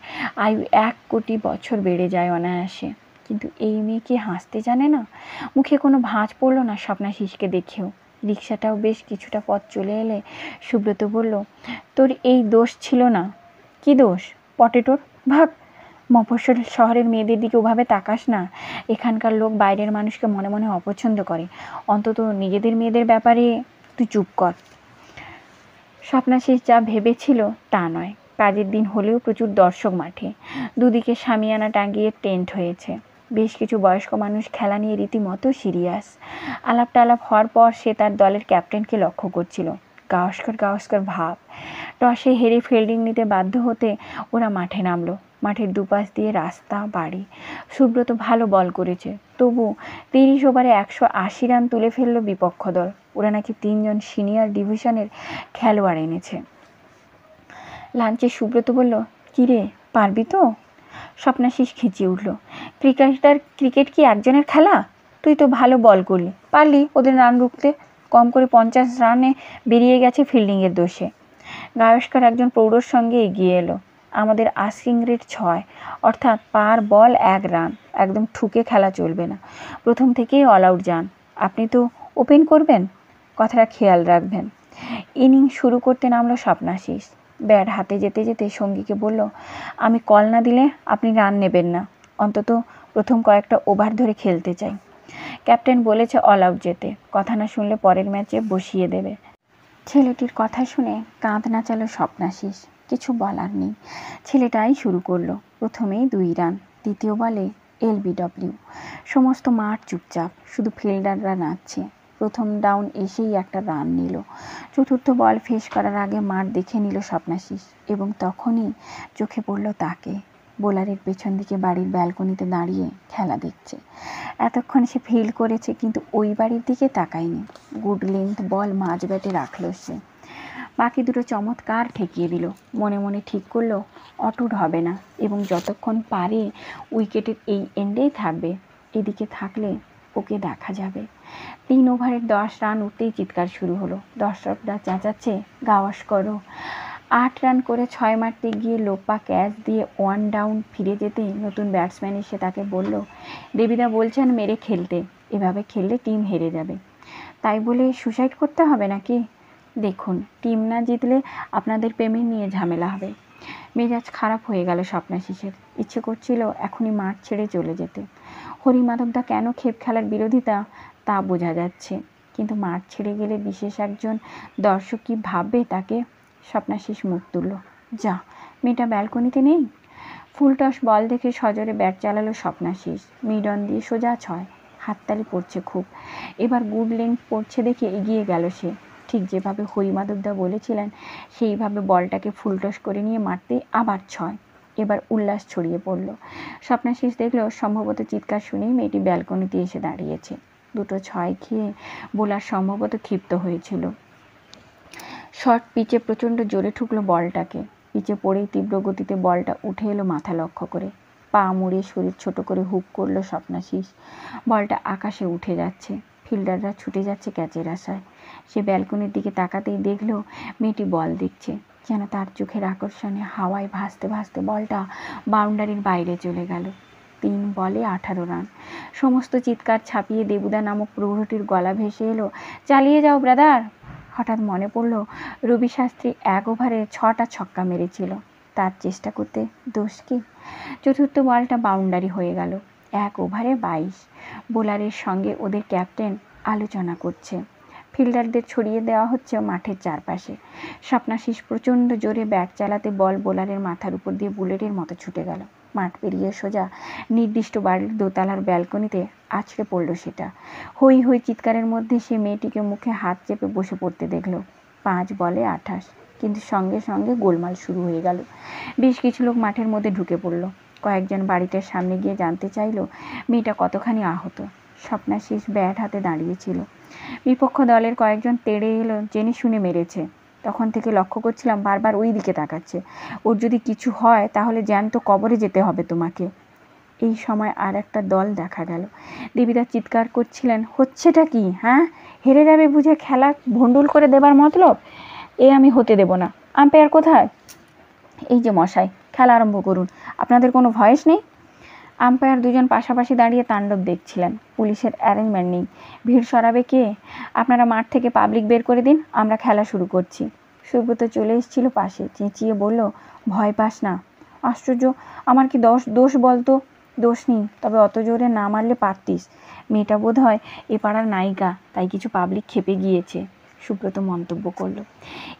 Speaker 1: আয়ু 1 কোটি বছর বেড়ে যায় অনায়াসে। কিন্তু এই মেয়ে কি হাসতে জানে না? মুখে কোনো ভাঁজ পড়ল না স্বপ্নাশিসকে দেখেও। রিকশাটাও বেশ কিছুটা পথ চলে এলে সুব্রত বলল, তোর এই দোষ ছিল না। কি দোষ? পটেটোর। ভাগ, মফস্বল শহরের মেয়েদের দিকে ওভাবে তাকাস না। এখানকার লোক বাইরের মানুষকে মনে মনে অপছন্দ করে, অন্তত নিজেদের মেয়েদের ব্যাপারে তুই চুপ কর। স্বপ্নাশিস যা ভেবেছিল তা নয়। কাজের দিন হলেও প্রচুর দর্শক মাঠে। দুদিকে শামিয়ানা টাঙিয়ে টেন্ট হয়েছে। বেশ কিছু বয়স্ক মানুষ খেলা নিয়ে রীতিমতো সিরিয়াস। আলাপ টালাপ হওয়ার পর সে তার দলের ক্যাপ্টেনকে লক্ষ্য করছিল। গাওস্কর গাওস্কর ভাব। টসে হেরে ফিল্ডিং নিতে বাধ্য হতে ওরা মাঠে নামলো। মাঠের দুপাশ দিয়ে রাস্তা, বাড়ি। সুব্রত ভালো বল করেছে, তবু 30 ওভারে 180 রান তুলে ফেললো বিপক্ষ দল। ওরা নাকি 3 জন সিনিয়র ডিভিশনের খেলোয়াড় এনেছে। লাঞ্চে সুব্রত বলল, কিরে, পারবি তো? স্বপ্নাশিস খিচিয়ে উঠল। ক্রিকেট কি একজনের খেলা? তুই তো ভালো বল করলি, পারলি ওদের রান রুখতে। কম করে 50 রানে বেরিয়ে গেছে ফিল্ডিংয়ের দোষে। গায়স্কর একজন প্রৌঢ়র সঙ্গে এগিয়ে এলো। আমাদের আস্কিং রেট 6, অর্থাৎ পার বল 1 রান। একদম ঠুকে খেলা চলবে না, প্রথম থেকেই অল আউট যান। আপনি তো ওপেন করবেন, কথাটা খেয়াল রাখবেন। ইনিংস শুরু করতে নামলো স্বপ্নাশিস। ব্যাট হাতে যেতে যেতে সঙ্গীকে বলল, আমি কল না দিলে আপনি রান নেবেন না। অন্তত প্রথম কয়েকটা ওভার ধরে খেলতে চাই। ক্যাপ্টেন বলেছে অল আউট যেতে, কথা না শুনলে পরের ম্যাচে বসিয়ে দেবে। ছেলেটির কথা শুনে কাঁধ নাচালো স্বপ্নাশিস। কিছু বলার নেই, ছেলেটাই শুরু করলো। প্রথমেই 2 রান, দ্বিতীয় বলে LBW। সমস্ত মাঠ চুপচাপ, শুধু ফিল্ডাররা নাচছে। প্রথম ডাউন এসেই একটা রান নিল। চতুর্থ বল ফেস করার আগে মাঠ দেখে নিল স্বপ্নাশিস, এবং তখনই চোখে পড়ল তাকে। বোলারের পেছন দিকে বাড়ির ব্যালকনিতে দাঁড়িয়ে খেলা দেখছে। এতক্ষণ সে ফিল্ড করেছে, কিন্তু ওই বাড়ির দিকে তাকায়নি। গুড লেন্থ বল মাঝ ব্যাটে রাখলো সে। বাকি দুটো চমৎকার ঠেকিয়ে দিল। মনে মনে ঠিক করলো অটুট হবে না, এবং যতক্ষণ পারে উইকেটের এই এন্ডেই থাকবে। এদিকে থাকলে ওকে দেখা যাবে। 3 ওভারের 10 রান উঠতেই চিৎকার শুরু হলো। দর্শকরা চেঁচাচ্ছে, গাওস্করও। 8 রান করে 6 মারতে গিয়ে লোপা ক্যাচ দিয়ে 1 ডাউন ফিরে যেতে নতুন ব্যাটসম্যান এসে তাকে বলল, দেবীদা বলছেন মেরে খেলতে, এভাবে খেললে টিম হেরে যাবে। তাই বলে সুসাইড করতে হবে নাকি? দেখুন, টিম না জিতলে আপনাদের পেমেন্ট নিয়ে ঝামেলা হবে। মেজাজ খারাপ হয়ে গেল স্বপ্নাশিসের। ইচ্ছে করছিল এখনই মাঠ ছেড়ে চলে যেতে। হরিমাধবদা কেন খেপ খেলার বিরোধিতা তা বোঝা যাচ্ছে, কিন্তু মাঠ ছেড়ে গেলে বিশেষ একজন দর্শক কি ভাববে তাকে? স্বপ্নাশিস মুখ তুলল। যা, মেয়েটা ব্যালকনিতে নেই? ফুলটস বল দেখে সজোরে ব্যাট চালালো স্বপ্নাশিস। মিডন দিয়ে সোজা 6। হাততালি পড়ছে খুব। এবার গুড লেন্থ পড়ছে দেখে এগিয়ে গেল সে। ঠিক যেভাবে হরিমাধবদা বলেছিলেন সেইভাবে বলটাকে ফুলটস করে নিয়ে মারতেই আবার 6। এবার উল্লাস ছড়িয়ে পড়ল। স্বপ্নাশিস দেখল সম্ভবত চিৎকার শুনেই মেয়েটি ব্যালকনিতে এসে দাঁড়িয়েছে। দুটো 6 খেয়ে বোলার সম্ভবত ক্ষিপ্ত হয়েছিল। শর্ট পিচে প্রচণ্ড জোরে ঠুকলো বলটাকে। পিচে পড়েই তীব্র গতিতে বলটা উঠে এলো মাথা লক্ষ্য করে। পা মুড়িয়ে শরীর ছোট করে হুক করলো স্বপ্নাশিস। বলটা আকাশে উঠে যাচ্ছে। ফিল্ডাররা ছুটে যাচ্ছে ক্যাচের আশায়। সে ব্যালকনির দিকে তাকাতেই দেখল মেয়েটি বল দেখছে। যেন তার চোখের আকর্ষণে হাওয়ায় ভাসতে ভাসতে বলটা বাউন্ডারির বাইরে চলে গেল। 3 বলে 18 রান। সমস্ত চিৎকার ছাপিয়ে দেবুদা নামক প্রৌঢ়টির গলা ভেসে এলো, চালিয়ে যাও ব্রাদার। হঠাৎ মনে পড়ল রবি শাস্ত্রী 1 ওভারে 6টা ছক্কা মেরেছিল। তার চেষ্টা করতে দোষ কি? চতুর্থ বলটা বাউন্ডারি হয়ে গেল। 1 ওভারে 22। বোলারের সঙ্গে ওদের ক্যাপ্টেন আলোচনা করছে। ফিল্ডারদের ছড়িয়ে দেওয়া হচ্ছে মাঠের চারপাশে। স্বপ্নাশিস প্রচণ্ড জোরে ব্যাট চালাতে বল বোলারের মাথার উপর দিয়ে বুলেটের মতো ছুটে গেল। মাঠ পেরিয়ে সোজা নির্দিষ্ট বাড়ির দোতলার ব্যালকনিতে আছড়ে পড়ল সেটা। হই হই চিৎকারের মধ্যে সে মেয়েটিকে মুখে হাত চেপে বসে পড়তে দেখল। 5 বলে 28। কিন্তু সঙ্গে সঙ্গে গোলমাল শুরু হয়ে গেল। বেশ কিছু লোক মাঠের মধ্যে ঢুকে পড়ল। কয়েকজন বাড়িটার সামনে গিয়ে জানতে চাইল মেয়েটা কতখানি আহত। স্বপ্নাশিস ব্যাট হাতে দাঁড়িয়েছিল। বিপক্ষ দলের কয়েকজন তেড়ে এলো, জেনে শুনে মেরেছে। তখন থেকে লক্ষ্য করছিলাম বারবার ওই দিকে তাকাচ্ছে। ওর যদি কিছু হয় তাহলে জ্যান্ত কবরে যেতে হবে তোমাকে। এই সময় আর একটা দল দেখা গেল। দেবীদা চিৎকার করছিলেন, হচ্ছেটা কি? হ্যাঁ, হেরে যাবে বুঝে খেলা ভণ্ডুল করে দেবার মতলব? এ আমি হতে দেব না। আম্পায়ার কোথায়? এই যে মশাই, খেলা আরম্ভ করুন। আপনাদের কোনো ভয়েস নেই? আম্পায়ার দুজন পাশাপাশি দাঁড়িয়ে তাণ্ডব দেখছিলেন। পুলিশের অ্যারেঞ্জমেন্ট নেই। ভিড় সরাবে কে? আপনারা মাঠ থেকে পাবলিক বের করে দিন, আমরা খেলা শুরু করছি। সুব্রত চলে এসেছিল পাশে, চেঁচিয়ে বলল, ভয় পাস না। আশ্চর্য, আমার কি দোষ বলতো? দোষ নেই, তবে অত জোরে না মারলে পারতিস। মেয়েটা বোধ হয় এ পাড়ার নায়িকা, তাই কিছু পাবলিক খেপে গিয়েছে, সুব্রত মন্তব্য করল।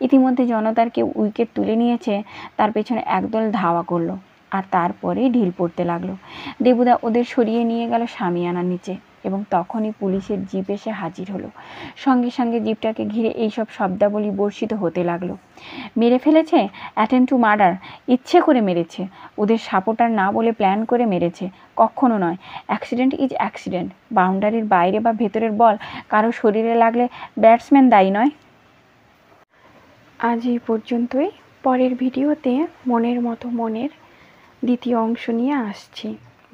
Speaker 1: ইতিমধ্যে জনতার কেউ উইকেট তুলে নিয়েছে, তার পেছনে একদল ধাওয়া করলো, আর তারপরেই ঢিল পড়তে লাগলো। দেবুদা ওদের সরিয়ে নিয়ে গেল শামিয়ানার নিচে, এবং তখনই পুলিশের জিপ এসে হাজির হলো। সঙ্গে সঙ্গে জিপটাকে ঘিরে এইসব শব্দাবলী বর্ষিত হতে লাগলো। মেরে ফেলেছে, অ্যাটেম্প টু মার্ডার, ইচ্ছে করে মেরেছে, ওদের সাপোর্টার না বলে প্ল্যান করে মেরেছে, কখনো নয়, অ্যাক্সিডেন্ট ইজ অ্যাক্সিডেন্ট। বাউন্ডারির বাইরে বা ভেতরের বল কারো শরীরে লাগলে ব্যাটসম্যান দায়ী নয়। আজ এই পর্যন্তই। পরের ভিডিওতে মনের মতো মনের দ্বিতীয় অংশ নিয়ে আসছি।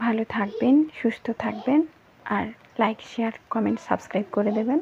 Speaker 1: ভালো থাকবেন, সুস্থ থাকবেন, আর লাইক, শেয়ার, কমেন্ট, সাবস্ক্রাইব করে দেবেন।